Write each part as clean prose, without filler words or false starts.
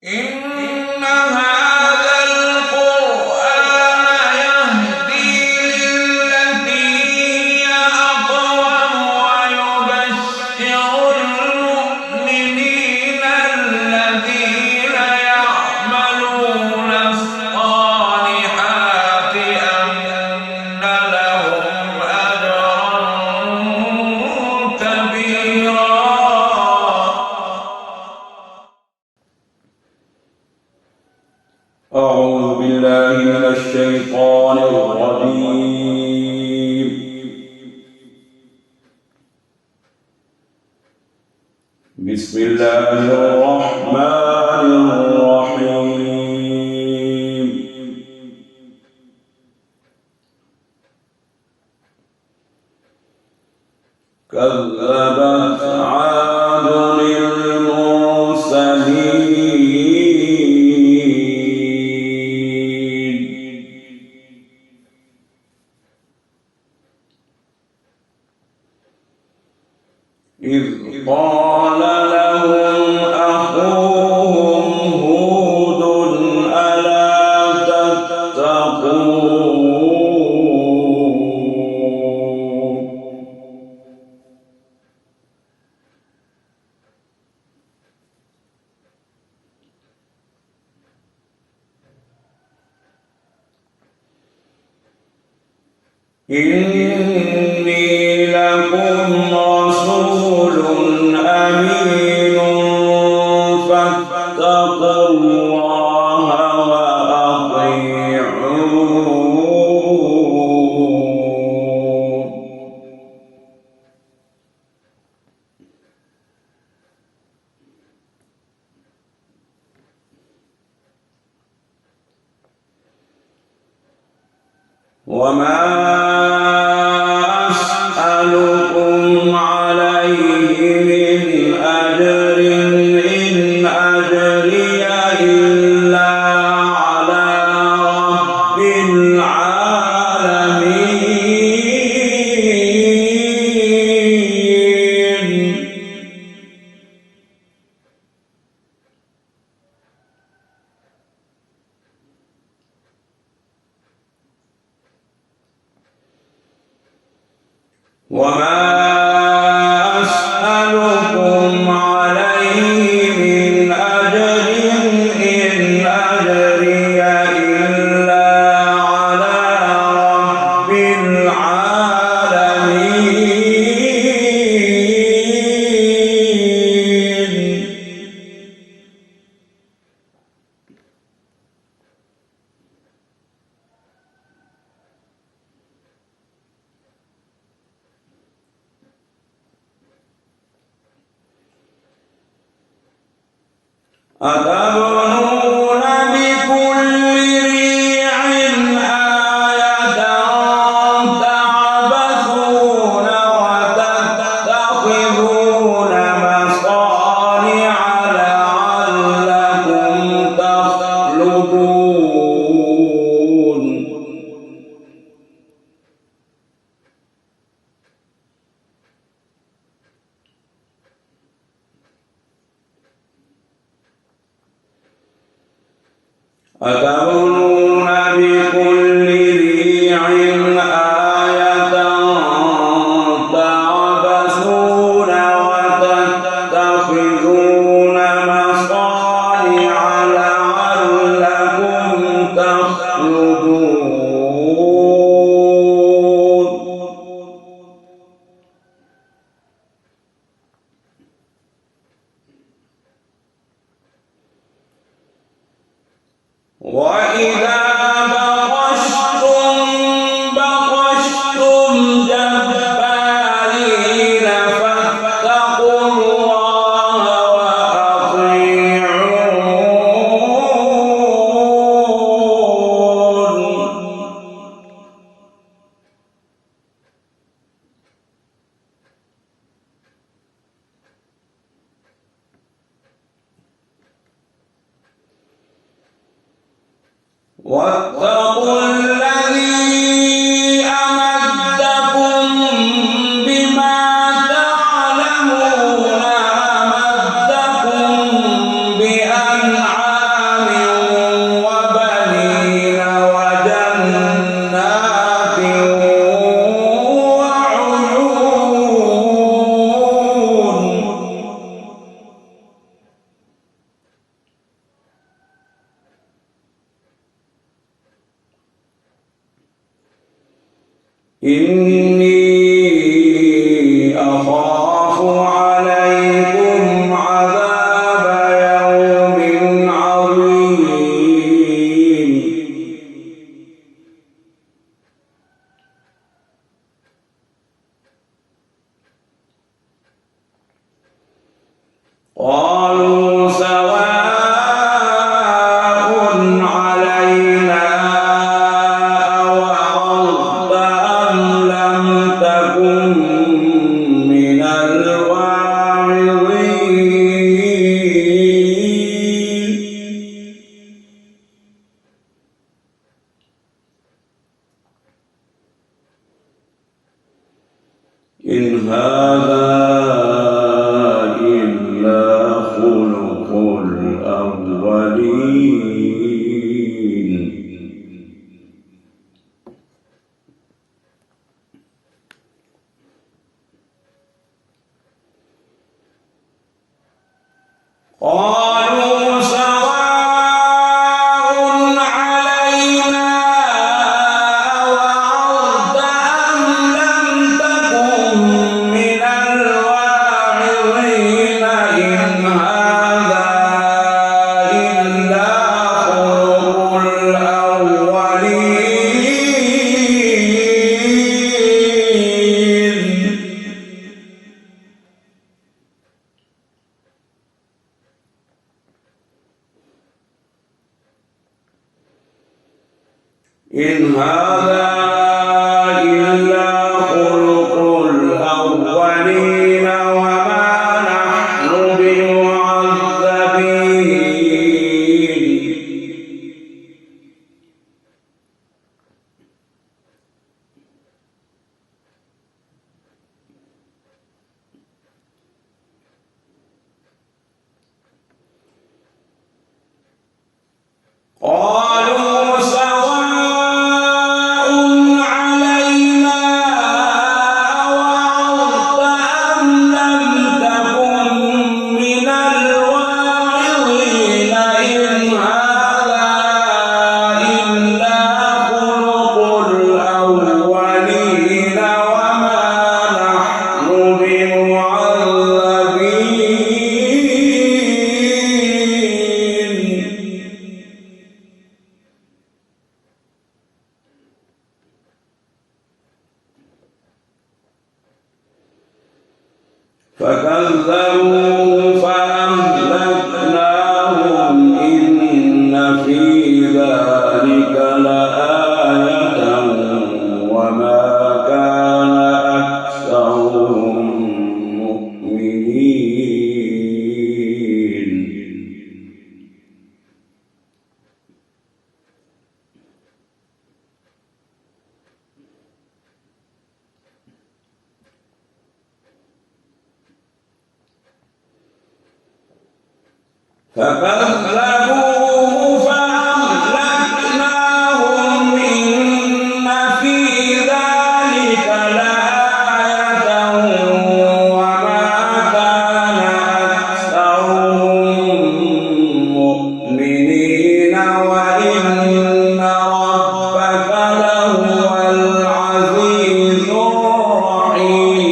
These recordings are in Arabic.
إن هذا القرآن يهدي للتي هي أقوم ويبشر المؤمنين الذين يعملون الصالحات أن لهم أجرا كبيرا. أعوذ بالله من الشيطان الرجيم. بسم الله الرحمن الرحيم. كذبت عاد المرسلين إذ قال لهم أخوهم هود ألا تتقون إني لكم رسول أمين فاتقوا الله وأطيعون. وما أسألكم عليه من أجر إن أجري إلا على رب العالمين. وما أسألكم عليه من أجر إن أجري إلا على رب العالمين. أتبنون بكل ريع آية تعبثون وتتخذون مصانع لعلكم تخلدون. أتبنون بكل ريع آية تعبثون وتتخذون مصانع لعلكم تخلدون. وإذا بطشتم بطشتم جبارين فاتقوا الله واتقوا الذي أمدكم بما تعلمون، أمدكم بأنعام إني أخاف عليكم عذاب يوم عظيم قالوا سواء علينا أوعظت أم لم تكن من الواعظين إن هذا إلا خلق الأولين قالوا سواء علينا أوعظت أم لم تكن من الواعظين إن هذا إلا خلق الأولين إن هذا إلا خلق الأولين وما نحن بمعذبين قالوا سواء علينا أوعظت أم لم تكن من الواعظين إن هذا إلا خلق الأولين وما نحن بمعذبين فكذبوه فأهلكناهم إن في ذلك لآية وما كان أكثرهم مؤمنين فكذبوه فأهلكناهم إن في ذلك لآية وما كان أكثرهم مؤمنين وإن ربك لهو العزيز الرحيم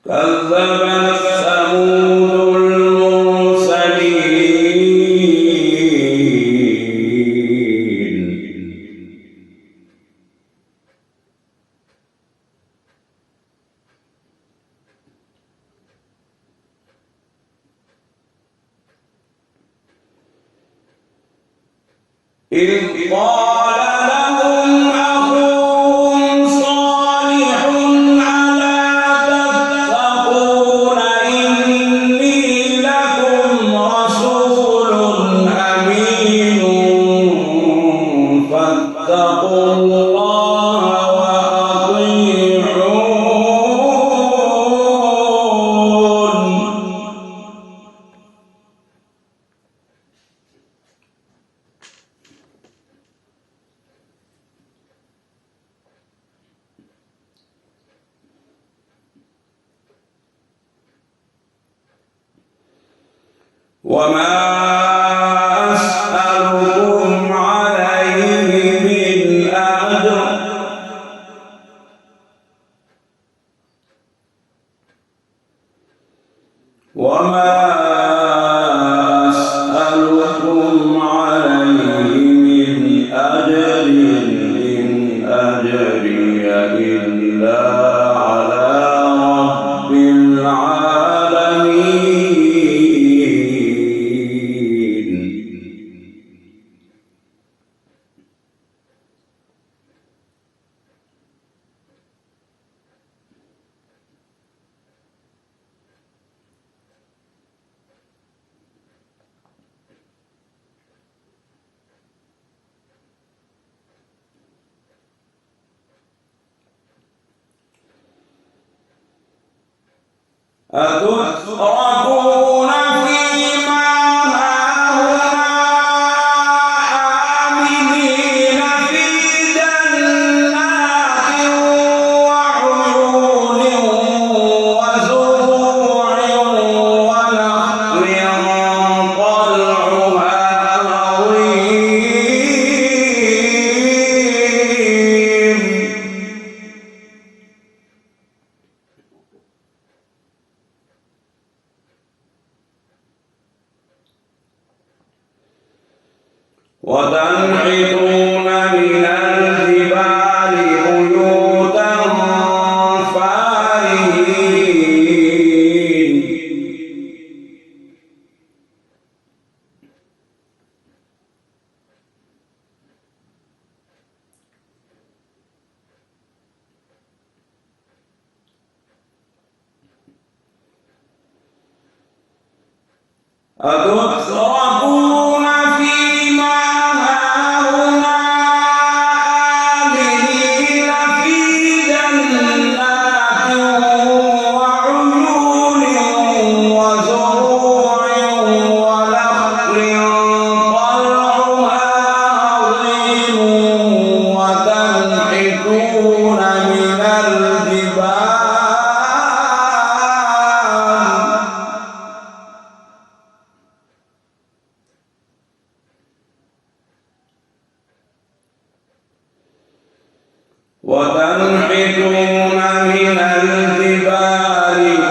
كذبت ثمود المرسلين إذ قال لهم أخوهم صالح ألا تتقون إني لكم رسول أمين فاتقوا الله وأطيعون وما أسألكم عليه من أجر وما أسألكم عليه من أجر إن أجري إلا على رب العالمين. أتتركون فيما هاهنا آمنين في جنات وعيون وزروع ونخل طلعها هضيم وتنحتون من الجبال بيوتا فارهين أتتركون فيما هاهنا آمنين في جنات وعيون وزروع ونخل طلعها هضيم وتنحتون من الجبال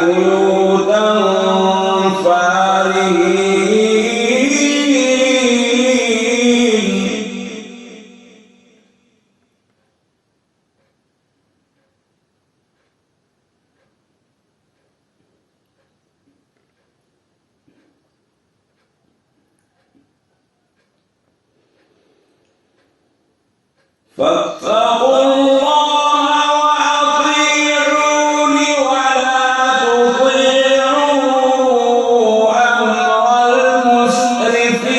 بيوتا فارهين فاتقوا الله وأطيعون ولا تطيعوا أمر المسرفين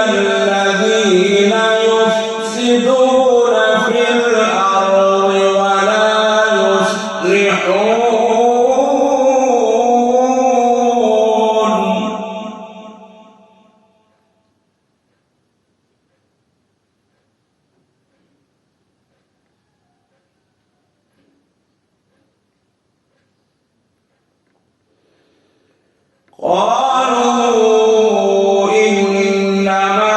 الذين يفسدون في الأرض ولا يصلحون. قالوا إنما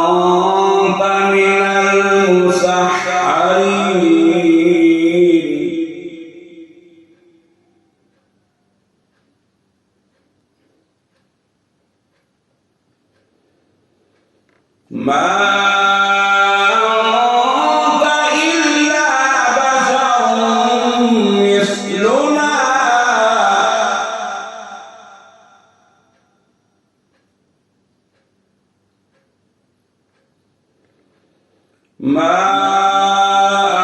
أنت من المسحرين ما أنت إلا بشر مثلنا ما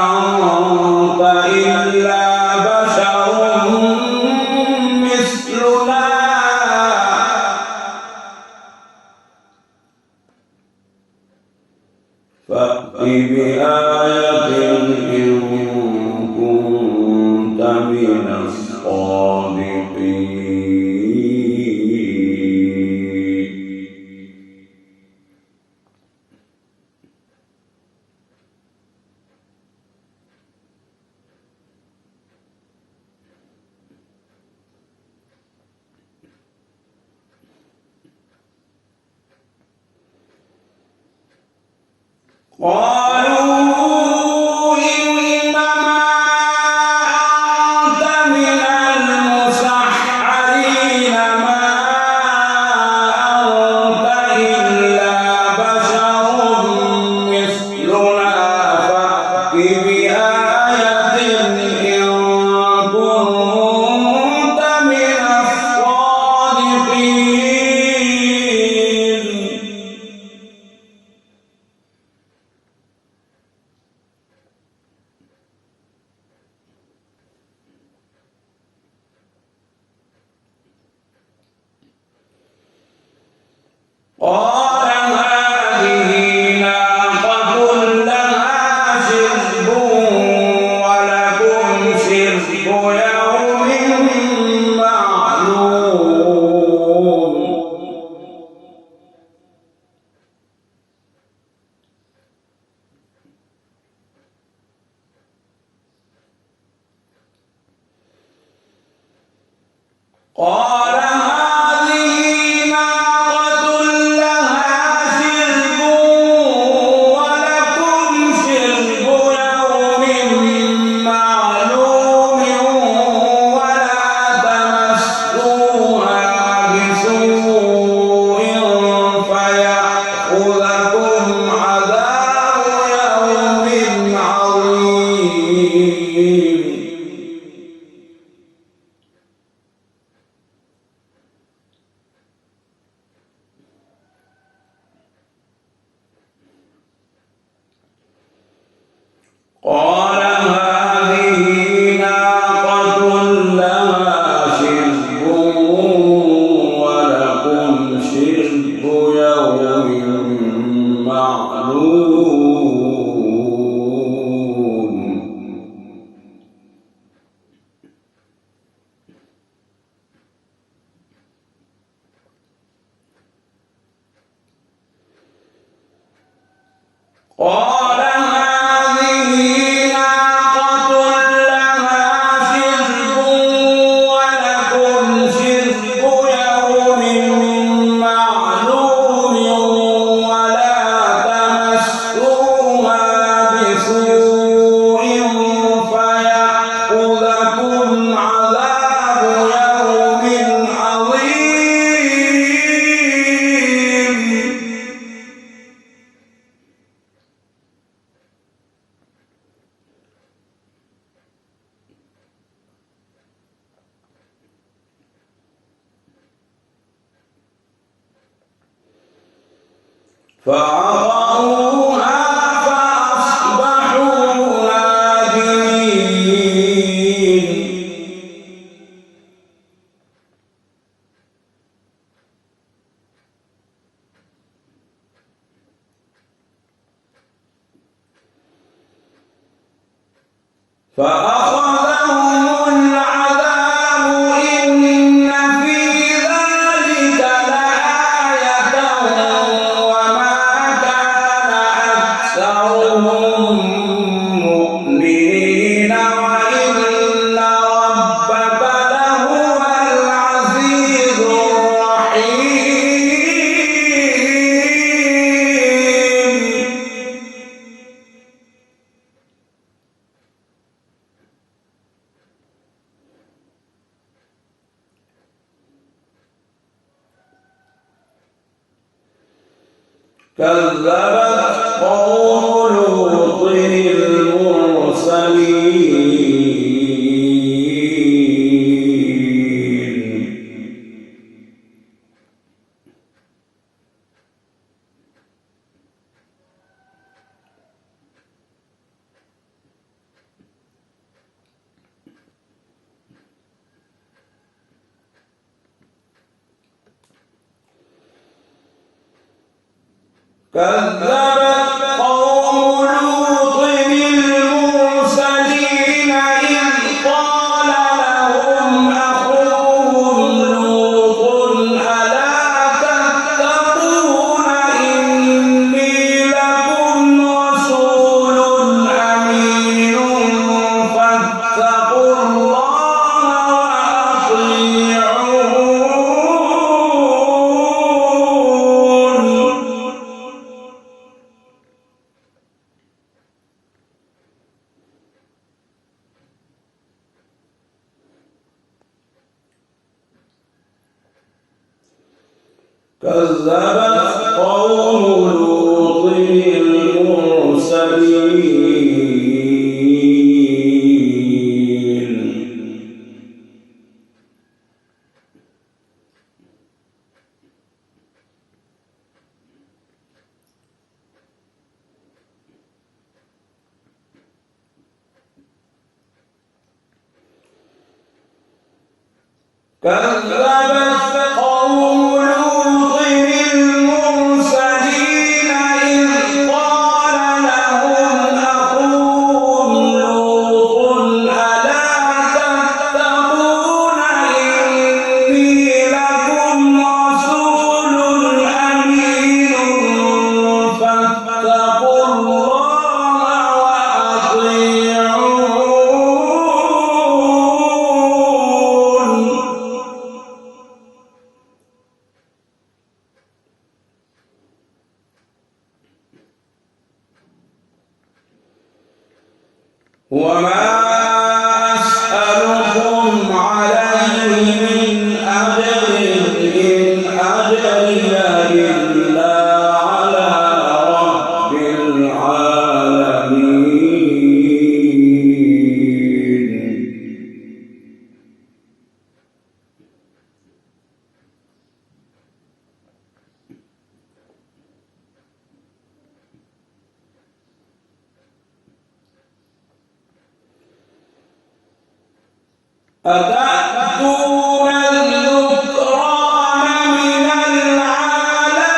أنت إلا بشر مثلنا فأت بآية إن كنت من الصادقين. قالوا إنما أنت من المسحرين ما أنت إلا بشر مثلنا فأت بآية إن كنت من الصادقين. قال هذه ناقة لها شرب ولكم شرب يوم معلوم. قال هذه ناقة لها شرب ولكم شرب يوم معلوم ولا تمسوها بسوء فيأخذكم عذاب يوم عظيم. قال هذه ناقة لها شرب ولكم شرب يوم معلوم. قال هذه ناقة لها شرب ولكم شرب يوم معلوم ولا تمسوها بسوء فيأخذكم عذاب يوم عظيم. فعقروها فأصبحوا نادمين. فأخذهم العذاب إن في ذلك لآية وما كان أكثرهم مؤمنين وإن ربك لهو العزيز الرحيم. كذبت قوم لوط المرسلين. كذبت قوم لوط المرسلين إذ قال لهم أخوهم لوط ألا تتقون إني لكم رسول أمين فاتقوا الله وأطيعون. كذبت قوم لوط المرسلين كذبت قوم لوط المرسلين إذ قال لهم أخوهم لوط ألا تتقون إني لكم رسول أمين فاتقوا الله وأطيعون وما أسألكم عليه من أجر إن أجري إلا على رب العالمين أتأتون الذكران من العالمين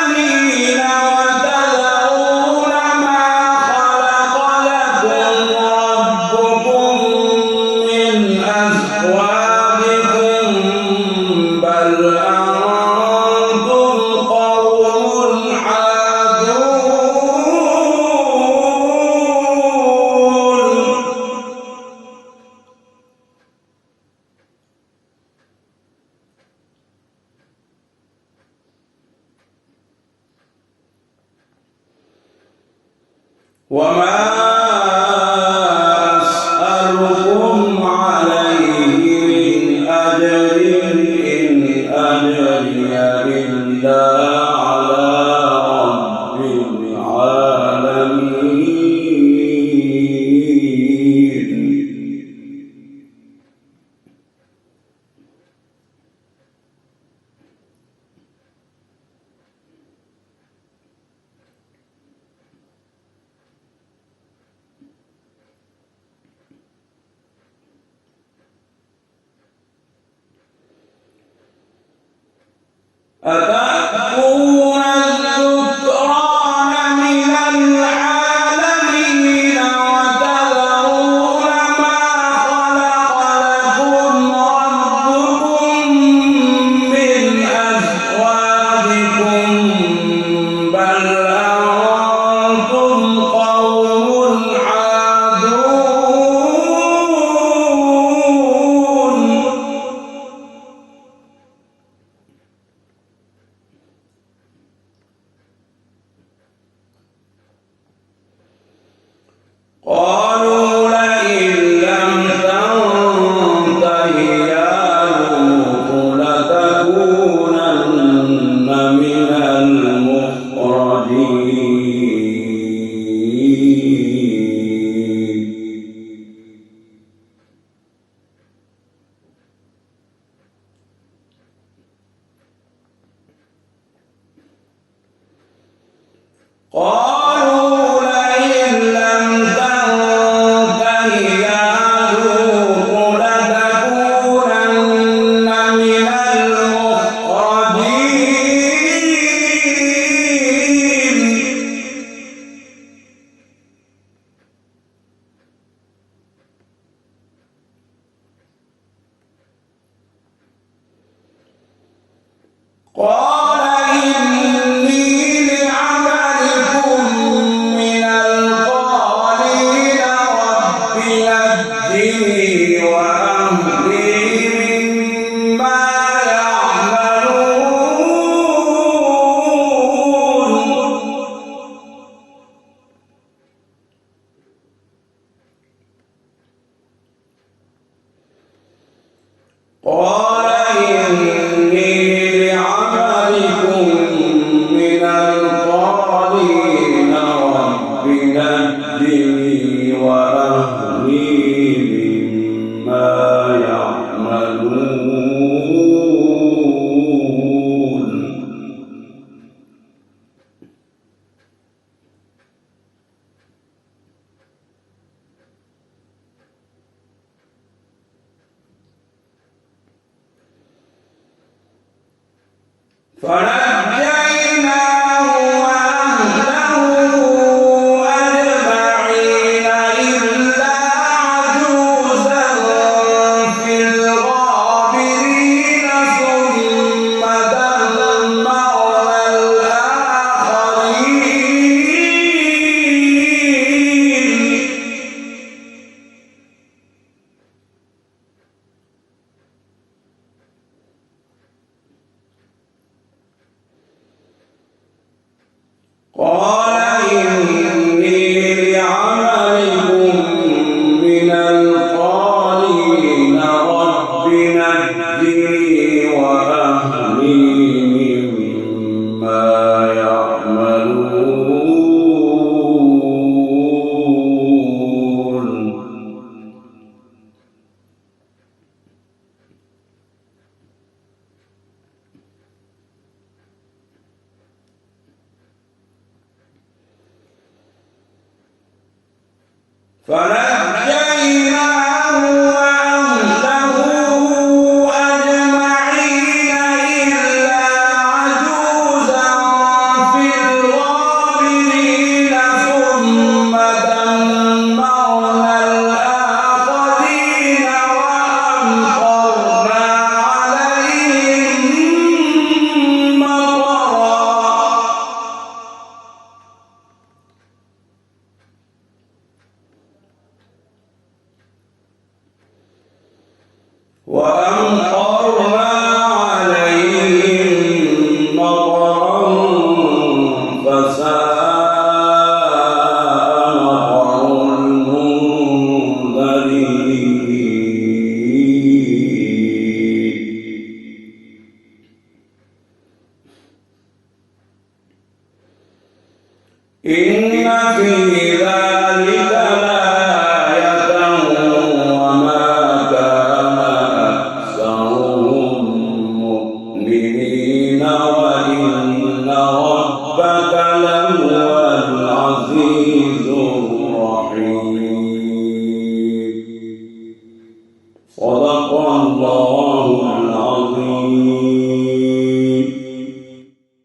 وتذرون ما خلق لكم ربكم من أزواجكم بل أنتم قوم عادون وما أسألكم عليه من أجر إن أجري إلا على رب العالمين أتأتون الذكران من العالمين وتذرون ما خلق لكم ربكم من أزواجكم بل أنتم قوم عادون قالوا لئن لم تنته يا لوط لتكونن من المخرجين قالوا لئن لم تنته يا لوط لتكونن من المخرجين قال إني لعملكم فنجيناه وأهله أجمعين إلا عجوزا في الغابرين ثم دمرنا الآخرين. قال إني لعملكم من القالين رب نجني وأهلي مما يعملون. فنجيناه وأهله أجمعين إلا عجوزا في الغابرين ثم دمرنا الآخرين وأمطرنا عليهم مطرا. وأمطرنا عليهم مطرا فساء مطر المنذرين. إن في ذلك